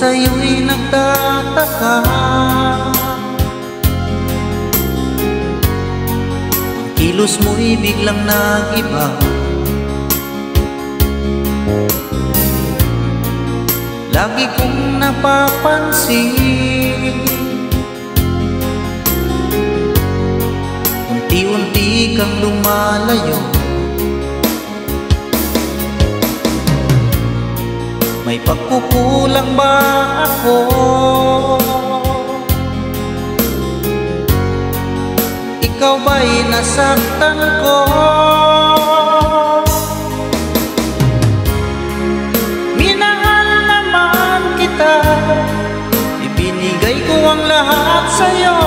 sa'yo'y nagtataka. Ang kilos mo'y biglang nag-iba. Lagi kong napapansin, unti-unti kang lumalayo. May pagkukulang ba ako? Ikaw ba'y nasaktan ko? Minahal naman kita, ibinigay ko ang lahat sa'yo.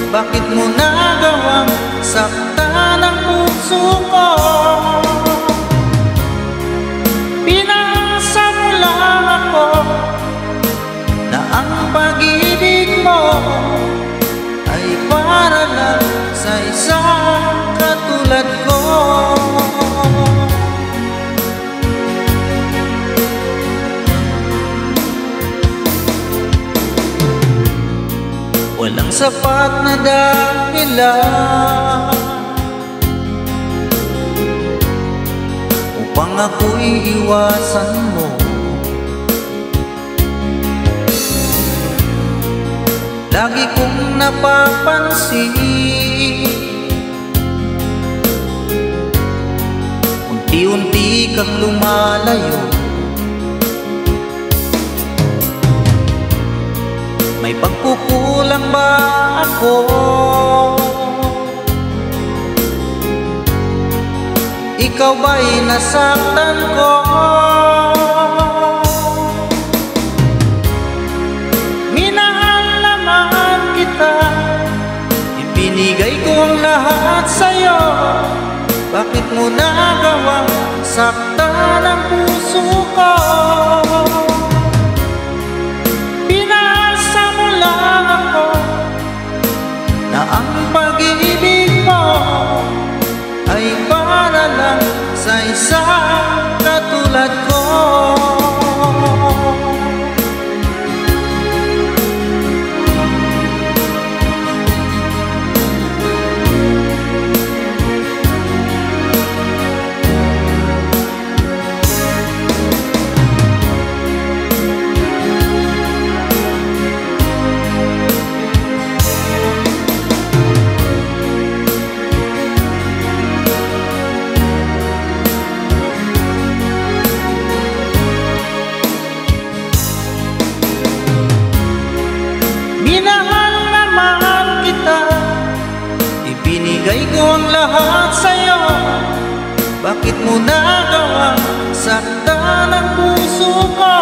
Bakit mo nagawang saktan ang puso ko? Pinasa mo lang ako na ang pag-ibig mo ay para lang sa isang katulad ko. Walang sapat na dahilan upang ako'y iwasan mo. Lagi kong napapansin, unti-unti kang lumalayo. May pagkukulang ba ako? Ikaw ba'y nasaktan ko? Minahal naman kita, ibinigay ko ang lahat sa'yo. Bakit mo nagawang saktan ang puso ko? Na ang pag-ibig mo ay para lang sa isang katulad ko. Minahal naman kita, ibinigay ko ang lahat sa'yo. Bakit mo nagawang saktan ang puso ko?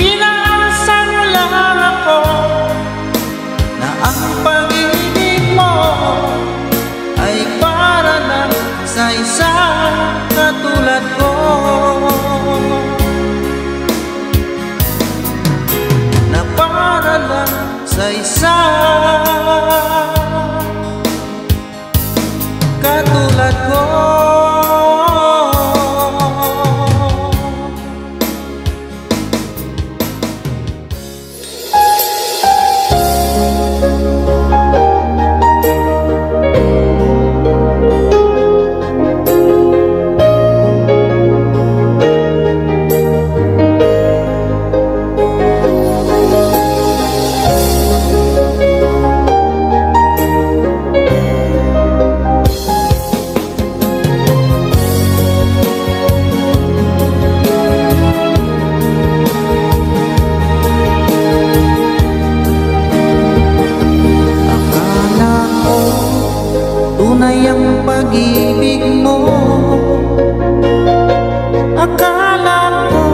Pinasa mo lang ako na ang pag-ibig mo ay para lang sa isang katulad ko. Para lang sa isang katulad ko. Tunay ang pag-ibig mo. Akala ko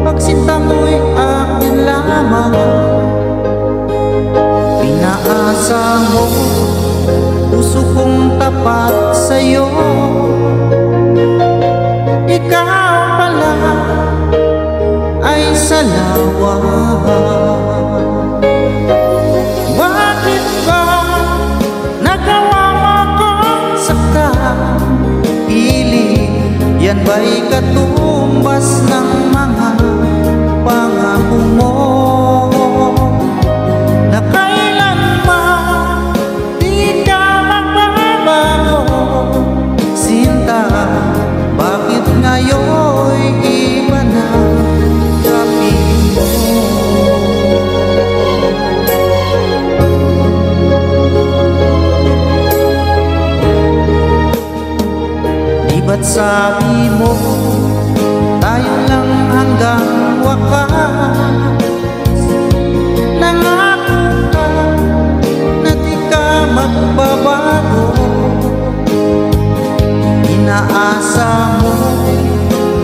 pagsinta mo'y akin lamang. Pinaasa mo puso kong tapat sa'yo. Ikaw pala ay salawa. Bakit ba nagawa yan ba'y katumbas ng sabi mo, tayo lang hanggang wakas. Nangako ka na di ka magbabago. Inaasa mo,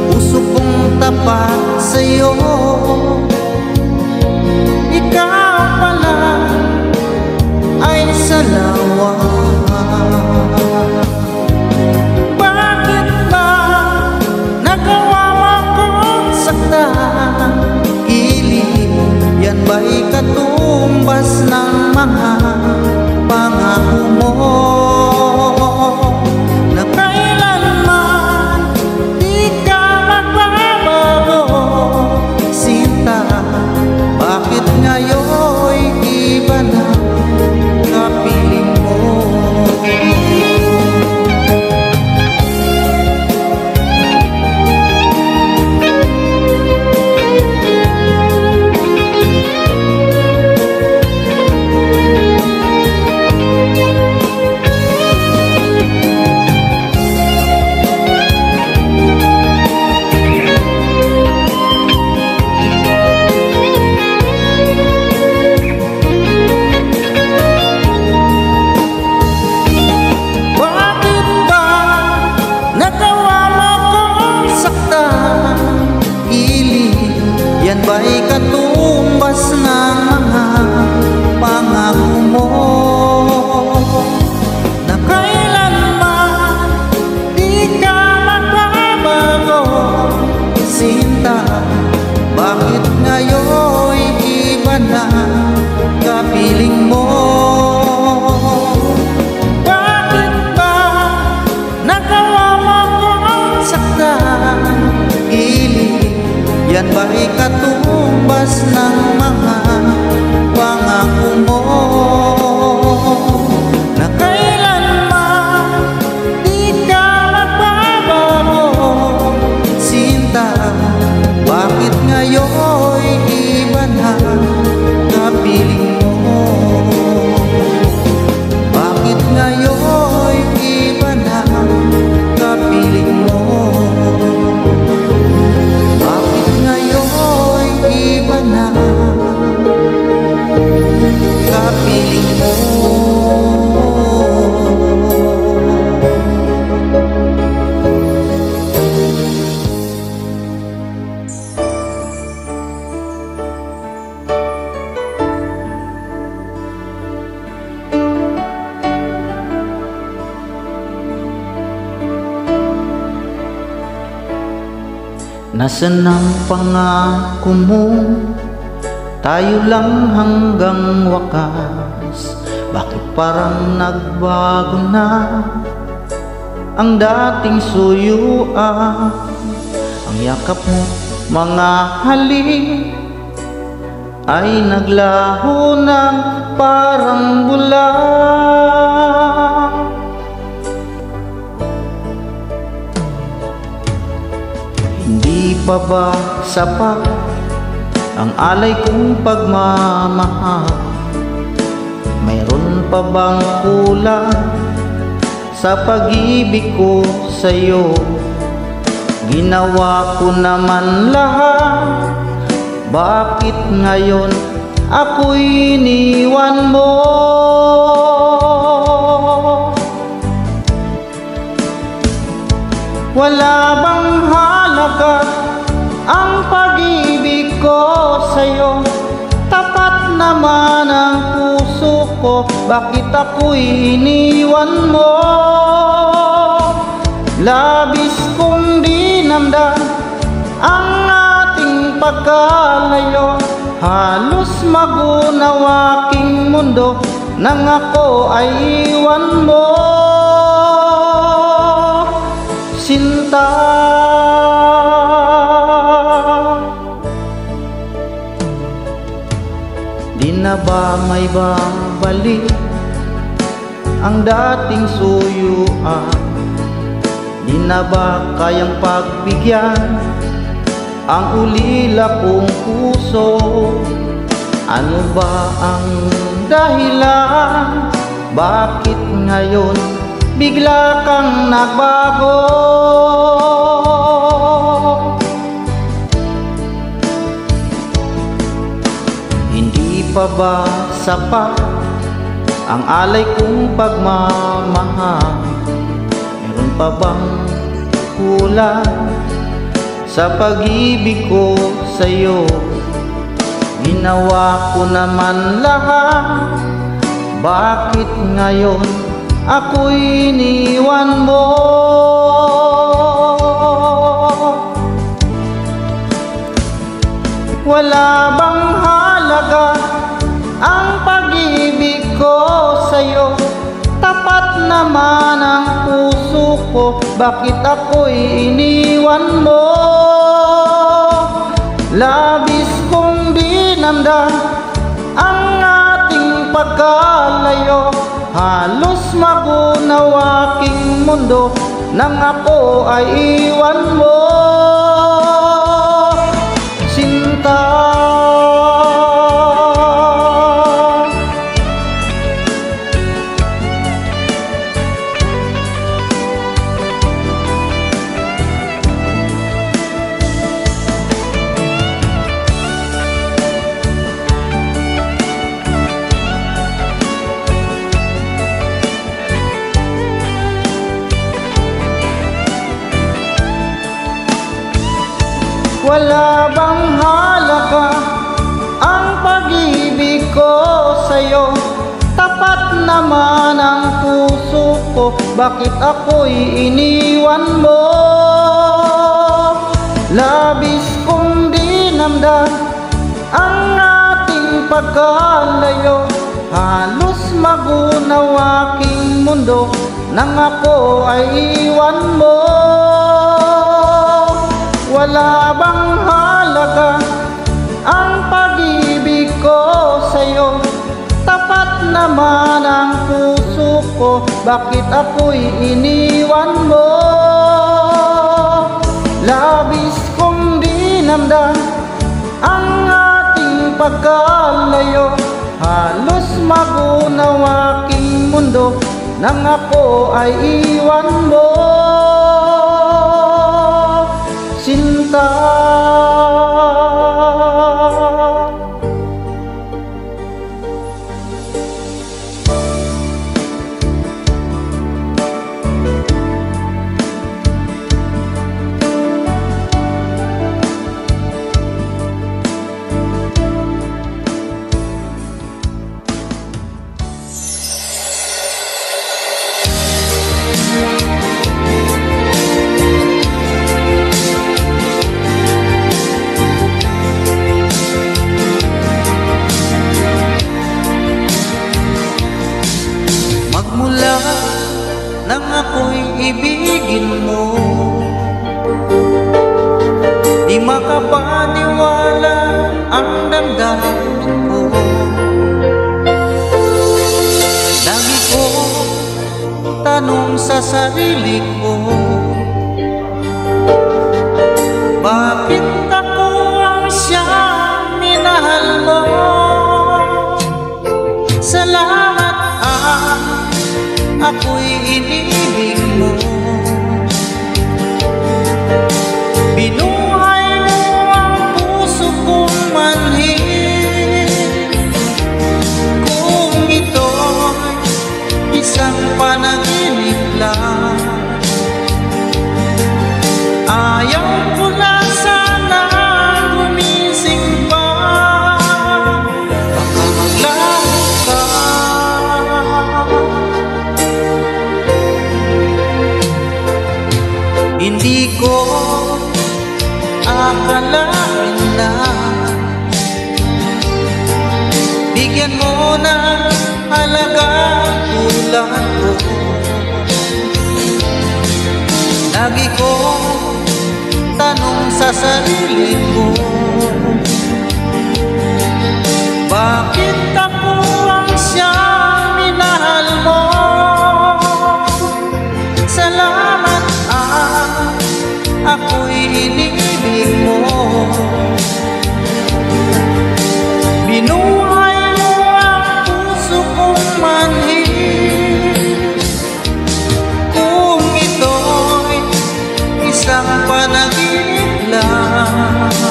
puso kong tapat sa'yo. Ikaw pala ay salawa. Bakit ba nagawa mo kong saktan? Kilig, yan ba'y katumbas ng mga pangako mo? Na kailanman di ka magbabago. Sinta, bakit ngayon'y iba na kapiling mo? Yan ba'y katumbas ng mga pangako mo? Na kailanman di ka magbabago. Sinta, bakit ngayon'y iba na kapiling mo? Bakit ba nagawa mo kong saktan? Yan ba'y katumbas ng mga pangako mo? Na kailanman di ka magbabago. Sinta, bakit ngayon'y iba na kapiling mo? Bakit ngayon'y iba na kapiling mo? Iba na kapiling mo. Nasaan ang pangako mo? Tayo lang hanggang wakas. Bakit parang nagbago na ang dating suyuan? Ang yakap mo, mga halik, ay naglaho ng parang bula. Hindi pa ba sapat ang alay kong pagmamahal? Mayroon pa bang kulang sa pag-ibig ko sa'yo? Ginawa ko naman lahat, bakit ngayon ako'y iniwan mo? Wala bang halaga ang pag-ibig ko sa'yo? Tapat naman ang puso ko, bakit ako'y iniwan mo? Labis kong dinamdam ang ating pagkalayo. Halos magunaw aking mundo nang ako ay iwan mo. Sinta, di na ba may babalik ang dating suyuan? Di na ba kayang pagbigyan ang ulila kong puso? Ano ba ang dahilan? Bakit ngayon bigla kang nagbago? pa ba sapat ang alay kong pagmamahal? Meron pa bang kulang sa pag-ibig ko sa'yo? Ginawa ko naman lahat, bakit ngayon ako'y iniwan mo? Wala bang halaga ang pag-ibig ko sa'yo? Tapat naman ang puso ko, bakit ako'y iniwan mo? Labis kong dinamdam ang ating pagkalayo, halos magunaw aking mundo nang ako ay iwan mo, sinta. Wala bang halaga ang pag-ibig ko sa'yo? Tapat naman ang puso ko, bakit ako'y iniwan mo? Labis kong dinamdam ang ating pagkalayo, halos magunaw aking mundo nang ako ay iwan mo. Wala bang halaga ang pag-ibig ko sa'yo? Tapat naman ang puso ko, bakit ako'y iniwan mo? Labis kong dinamdam ang ating pagkalayo, halos magunaw aking mundo nang ako ay iwan mo, sinta. Magmula nang ako'y ibigin mo, di makapaniwala ang damdamin ko. Lagi ko tanong sa sarili ko, bakit ako ang siyang minahal mo? Salamat ako'y inibig mo, binuhay mo ang puso kong manhid. Kung ito'y isang panaginip lang, ayaw ko na sana gumising pa. Baka maglaho ka, hindi ko akalain na bigyan mo ng halaga tulad ko. Lagi ko tanong sa sarili ko, bakit ako ang siyang minahal mo? Salamat ako'y inibig mo, binuhay mo ang puso kong manhid. Kung ito'y isang panaginip lang,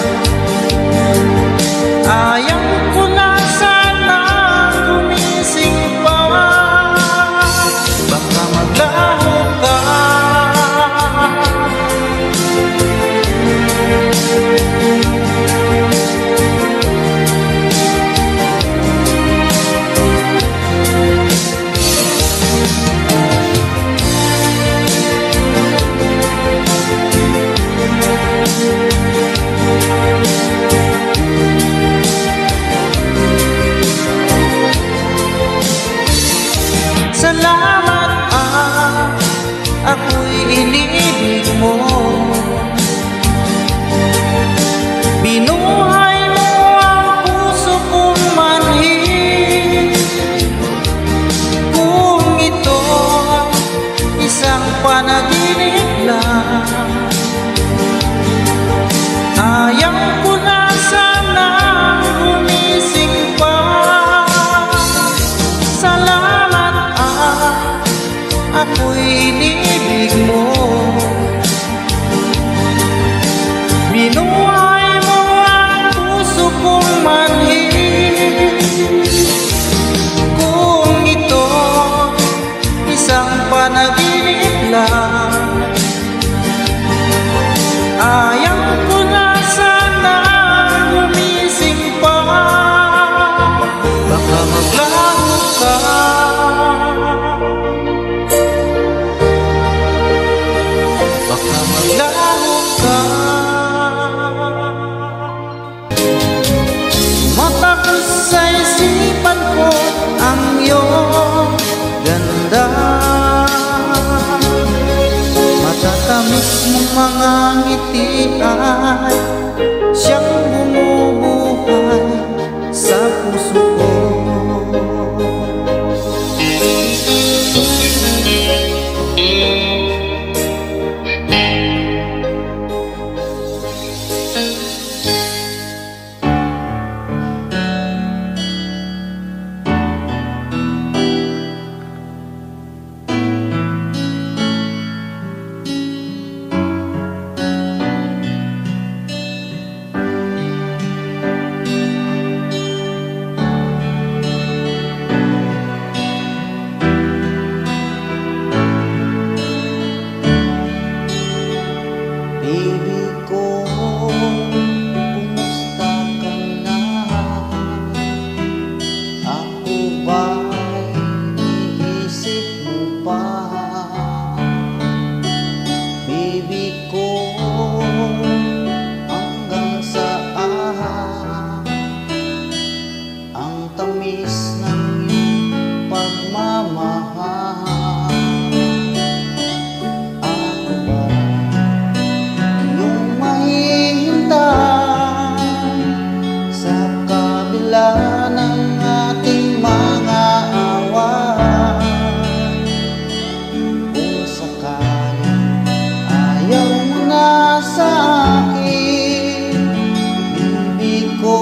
mga ngiti ay siyang bumubuhay sa puso ko. Baby ko, kumusta ka na? Ako ba'y iniisip mo pa? Baby ko, hanggang saan ang tamis ng iyong pagmamahal? Ng ating mga away, kung sakaling ayaw mo na sa akin, baby ko,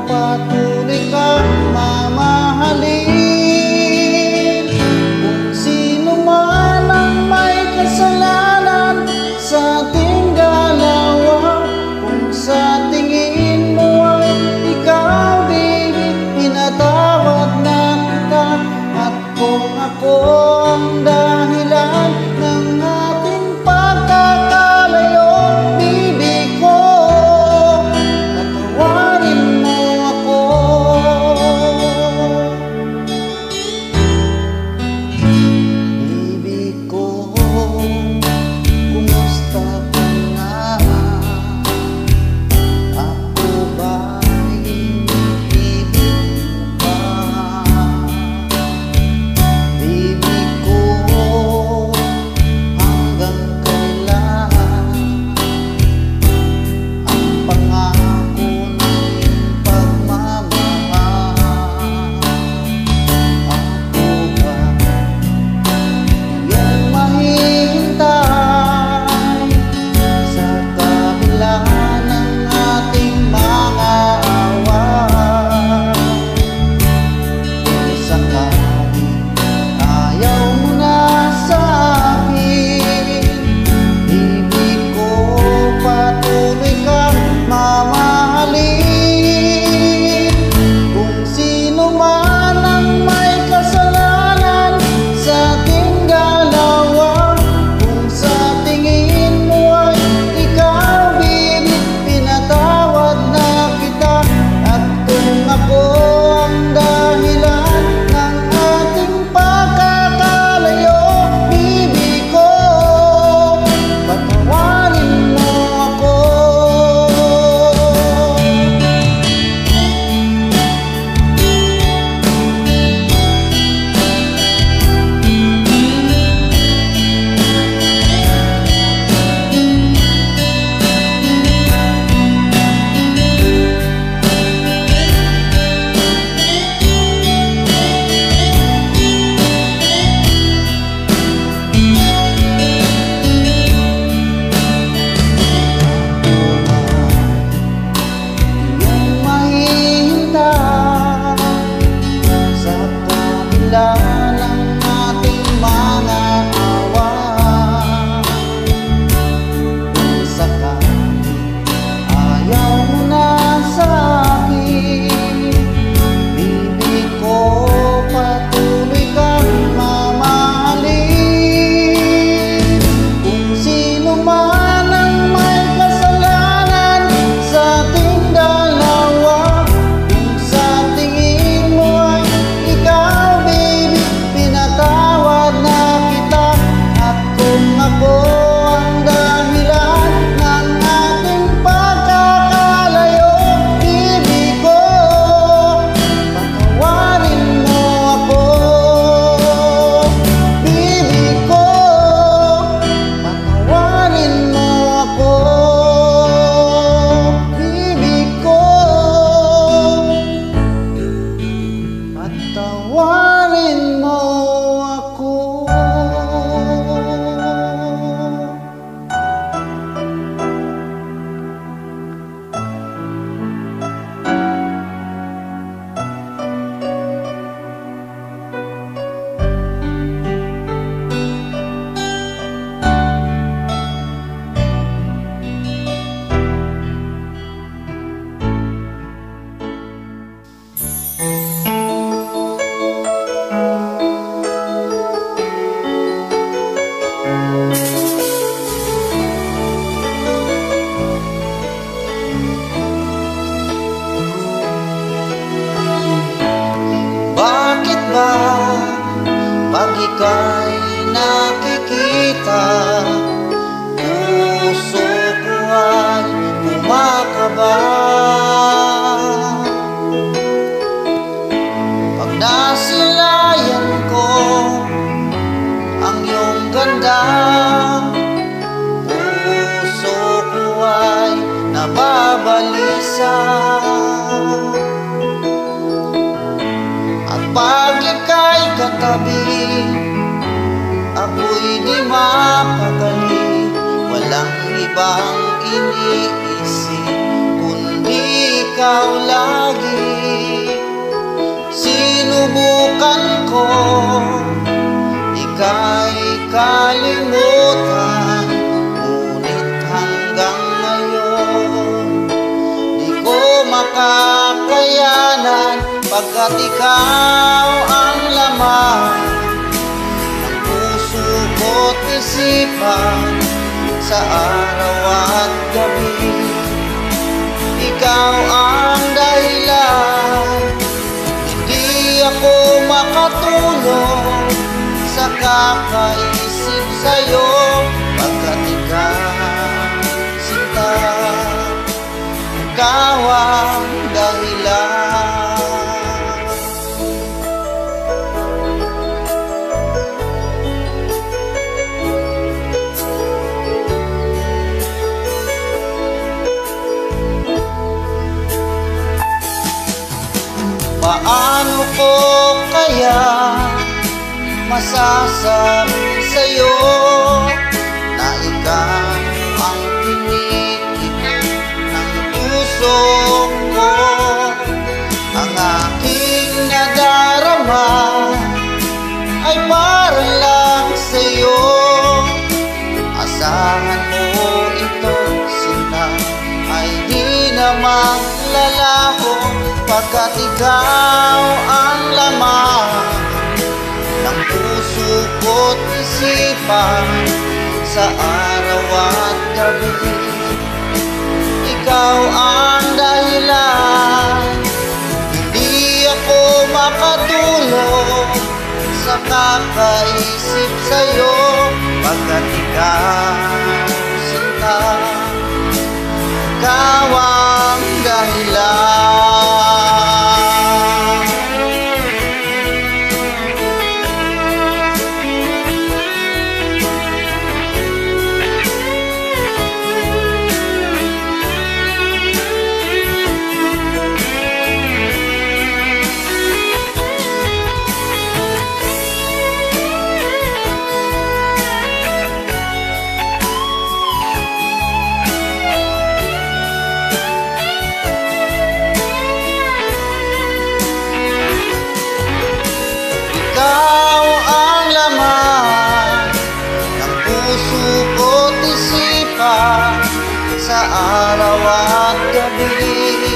patuloy kang mamahalin. Kung sino man ang may kasalanan sa ating dalawa, kung sa tingin mo ay ikaw pinatawad na kita, at kung ako ang dahilan ng ating pagkakalayo, baby ko, patawarin mo ako. Baby ko, kumusta ka na? Ako ba'y iniibig mo pa? Baby ko, pag ika'y nakikita, puso ko ay kumakaba. Pag nasilayan ko ang iyong ganda, puso ko ay nababalisa. At pag ika'y katabi, ako'y di mapakali. Walang ibang iniisip kundi ikaw lagi. Sinubukan ko ika'y kalimutan, ngunit hanggang ngayon di ko makakayanan, pagkat ikaw ang laman ng puso ko't isipan sa araw at gabi. Ikaw ang dahilan, hindi ako makatulog sa kakaisip sa'yo, pagkat ikaw, sinta, ikaw ang dahilan. Paano ko kaya masasabi sa'yo na ikaw ang tinitig ng puso ko? Ang aking nadarama ay para lang sa'yo. Asahan mo ito, sinta, ay di naman lalaho, pagkat ikaw ang laman ng puso ko't isipan sa araw at gabi. Ikaw ang dahilan, hindi ako makatulog sa kakaisip sa'yo, pagkat ikaw, sinta, ikaw ang dahilan. Ikaw ang laman ng puso ko't isipan sa araw at gabi.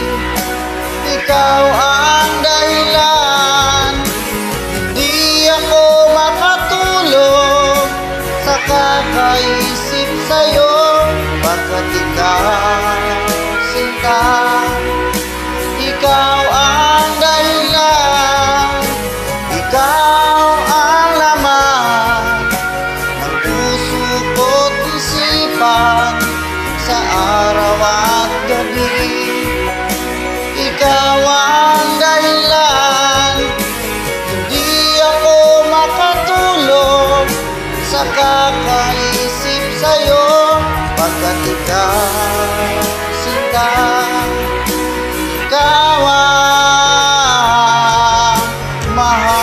Ikaw ang dahilan, hindi ako makatulog sa kakaisip sa'yo, pagkat ikaw, sinta, ikaw ang dahilan. Ikaw ang laman ng puso ko't isipan sa araw at gabi. Ikaw ang dahilan, hindi ako makatulog sa kakaisip sa'yo, pagkat ikaw, sinta, ikaw ang mahal.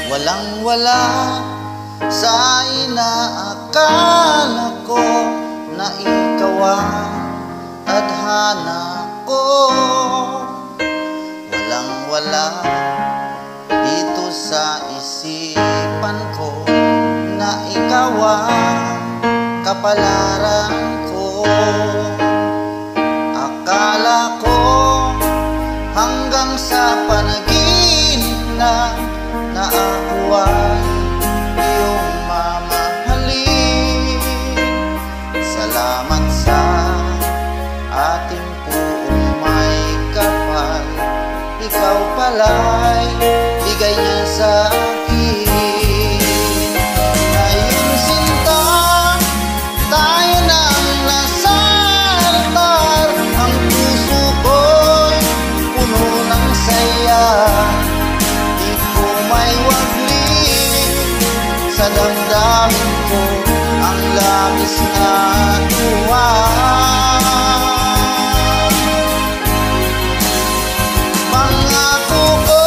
Walang-wala sa inaasahan Akala ko na ikaw ang tadhana ko, walang-wala dito sa isipan ko na ikaw ang kapalaran ko. Akala ko hanggang sa panaginip na ako ay iyong mamahalin. Salamat sa ating puong may kapal, ikaw pala'y bigay niya sa akin. Ngayon sinta, tayo nang nasa altar, ang puso ko'y puno ng saya. Di ko may waglit sa damdamin ko ang labis na tuwa. Pangako ko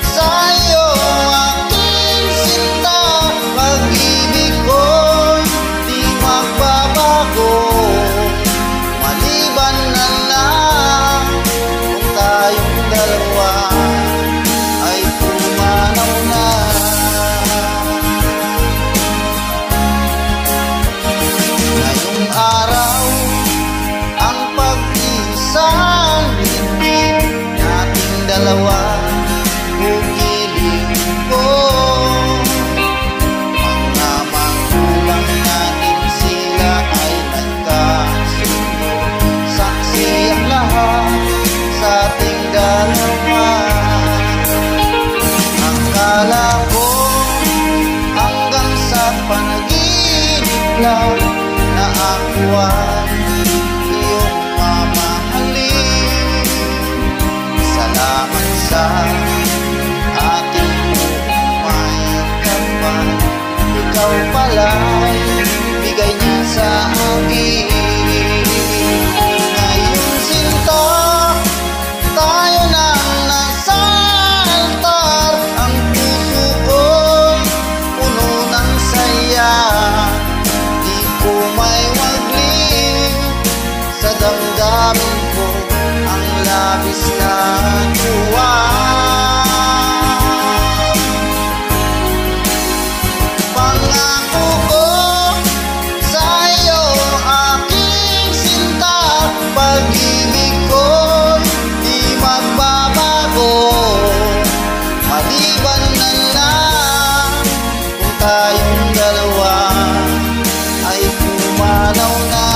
sa'yo, aking sinta, pag-ibig ko'y di magbabago. Maliban na lang kung tayong dalawa ay pumanaw na. Ngayong araw ang pag-isang bibig nating dalawa, bukiling ko. Mga magulang natin, sila ay nagkasundo, saksi ang lahat sa ating dalawa. Akala ko hanggang sa panaginip lang na ako ay iyong mamahalin. Salamat sa ating may kapal, ikaw pala'y bigay niya sa akin. Ngayon sinta, tayo nang nasa altar, ang puso ko'y puno ng saya. Di ko may waglit sa damdamin ko ang labis na tuwa. Pangako ko sa'yo, aking sinta, pag-ibig ko'y di magbabago. Maliban na lang kung tayong dalawa ay pumanaw na.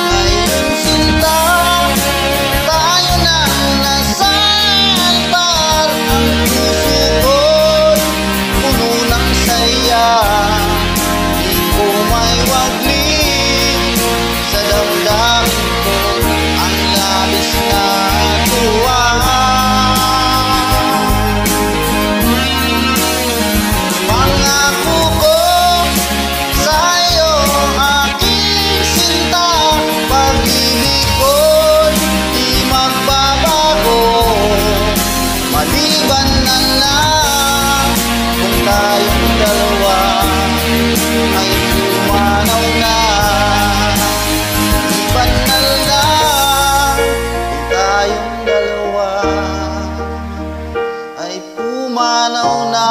Ngayon sinta, tayo nang nasa altar, ang puso ko'y puno ng saya. Di ko may waglit sa damdamin ko ang labis na tuwa. Pangako ko sa'yo, aking sinta, pag-ibig ko'y di magbabago. Maliban na lang kung tayong dalawa ay pumanaw na. Maliban na lang kung tayong dalawa ay pumanaw na.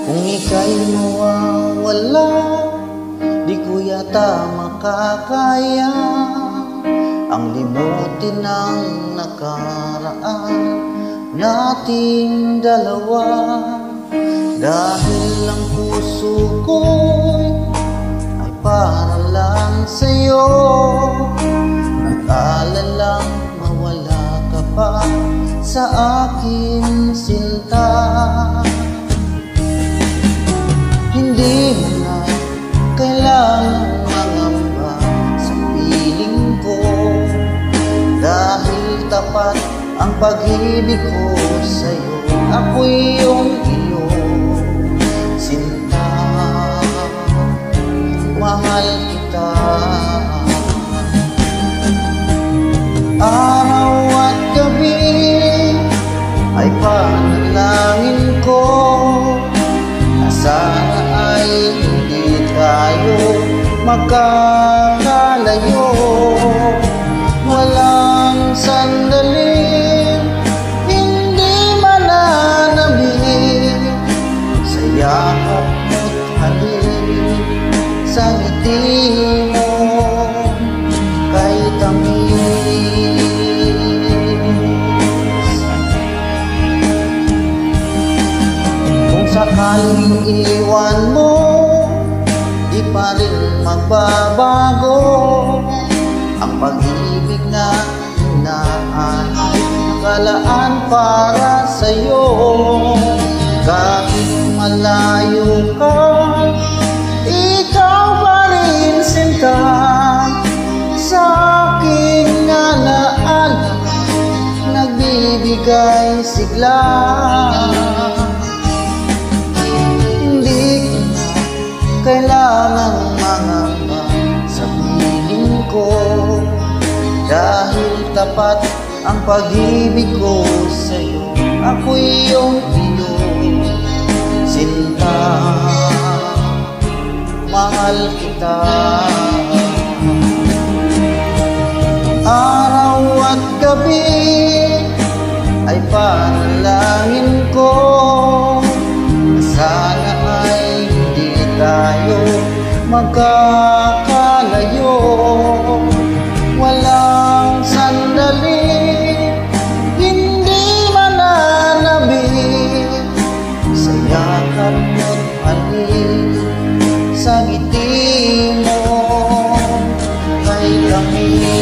Kung ika'y mawawala, di ko yata makakaya ang limutin ng nakaraan nating dalawa. Dahil ang puso ko'y ay para lang sa'yo, nag-alalang mawala ka pa sa aking sinta. Hindi mo na kailangan mangamba sa piling ko, dahil tapat ang pag-ibig ko sa'yo. Ako'y iyong sinta, mahal kita. Araw at gabi ay panalangin ko na sana ay hindi tayo magkakalayo. Walang sandaling hindi mananabik sa yakap mo't halik, sa ngiti mo kay tamis. Kung sakaling iwan mo, di pa rin magbabago ang pag-ibig na hinahanap, nakalaan para sa'yo. Kahit malayo ka, ikaw pa rin sinta, sa aking alaala nagbibigay sigla. Hindi ko na kailangang mangamba sa piling ko, dahil tapat ang pag-ibig ko sa'yo. Ako'y iyong sinta, mahal kita. Araw at gabi ay panalangin ko na sana ay hindi tayo magkakalayo. Walang sandali hindi mananabik sa yakap mo't halik, sa ngiti mo kay tamis.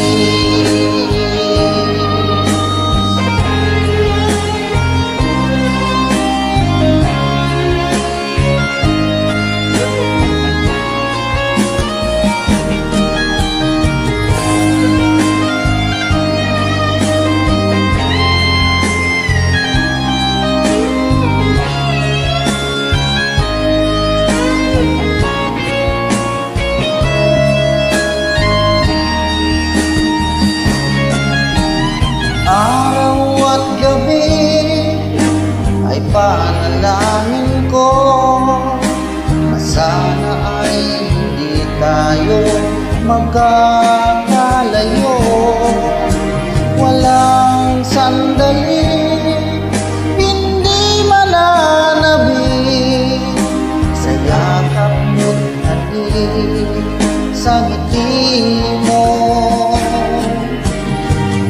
Araw at gabi ay panalangin ko na sana ay hindi tayo magkakalayo. Walang sandali hindi mananabik sa yakap mo't halik, sa ngiti mo.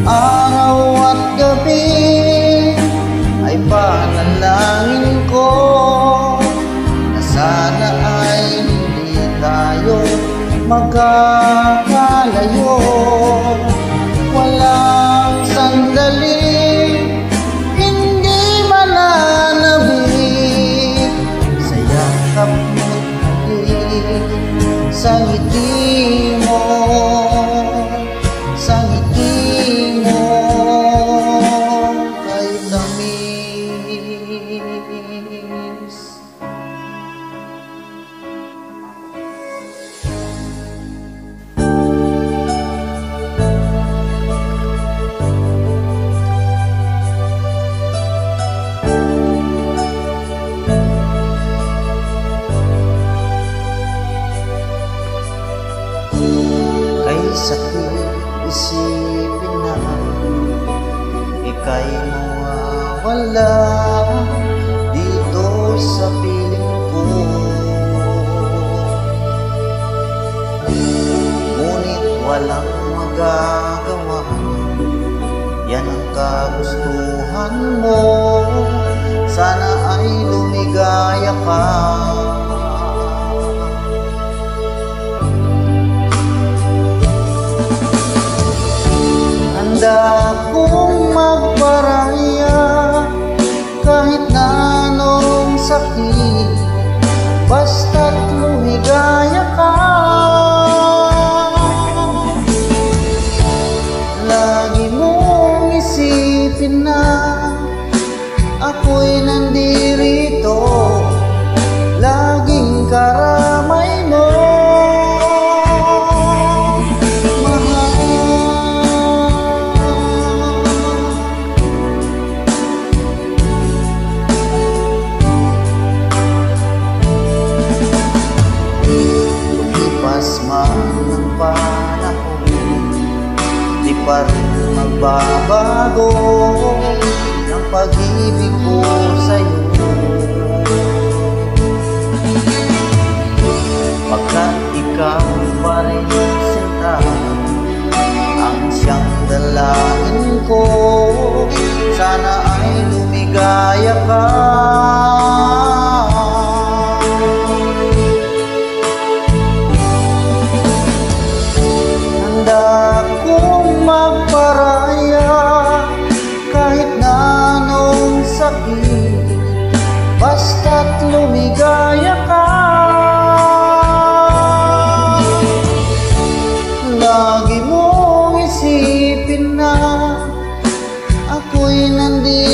Araw at gabi ay panalangin ko na sana ay hindi tayo magkakalayo. Walang sandali hindi mananabik sa yakap mo't halik, sa ngiti mo, sa ngiti mo kay tamis. Kay sakit isipin na ika'y mawawala dito sa piling ko. walang magagawa. Yan ang kagustuhan mo, sana ay lumigaya ka. Handa akong magparaya kahit na anong sakit, basta't lumigaya ka. Lagi mong isipin na ako'y nandirito, laging karamay mo. Ang panahon, di pa rin magbabago ang pag-ibig ko sa'yo. Pagkat ikaw pa rin sinta ang siyang dalangin ko, sana ay lumigaya ka. Handa akong magparaya kahit na anong sakit, basta't lumigaya ka. Lagi mong isipin na ako'y nandito